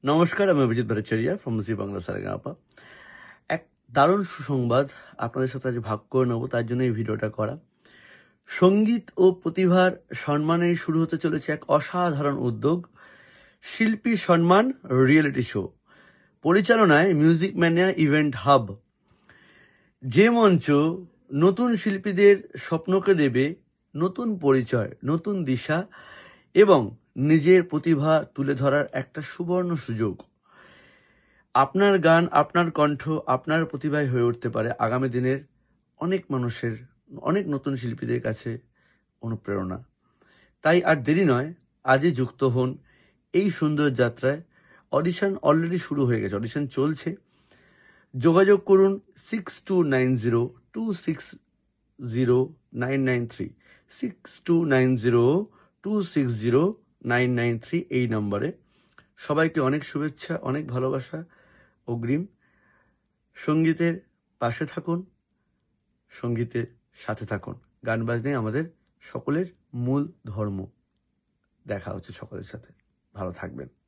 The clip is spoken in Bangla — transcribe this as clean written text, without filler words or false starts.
নমস্কার, আমি অভিজিৎ ভট্টাচার্য ফ্রম জি বাংলা সারেগামাপা। এক দারুণ সুসংবাদ আপনাদের সাথে আজ ভাগ করে নেবো, তার জন্য এই ভিডিওটা করা। সঙ্গীত ও প্রতিভার সম্মানে শুরু হতে চলেছে এক অসাধারণ উদ্যোগ, শিল্পী সম্মান রিয়েলিটি শো, পরিচালনায় মিউজিক ম্যানিয়া ইভেন্ট হাব। যে মঞ্চ নতুন শিল্পীদের স্বপ্নকে দেবে নতুন পরিচয়, নতুন দিশা এবং নিজের প্রতিভা তুলে ধরার একটা সুবর্ণ সুযোগ। আপনার গান, আপনার কণ্ঠ, আপনার প্রতিভায় হয়ে উঠতে পারে আগামী দিনের অনেক মানুষের, অনেক নতুন শিল্পীদের কাছে অনুপ্রেরণা। তাই আর দেরি নয়, আজই যুক্ত হন এই সুন্দর যাত্রায়। অডিশন অলরেডি শুরু হয়ে গেছে, অডিশন চলছে। যোগাযোগ করুন 6290260993 6290260993 এই নম্বরে। সবাইকে অনেক শুভেচ্ছা, অনেক ভালোবাসা অগ্রিম। সঙ্গীতের পাশে থাকুন, সঙ্গীতের সাথে থাকুন। গান বাজনাই আমাদের সকলের মূল ধর্ম। দেখা হচ্ছে সকলের সাথে। ভালো থাকবেন।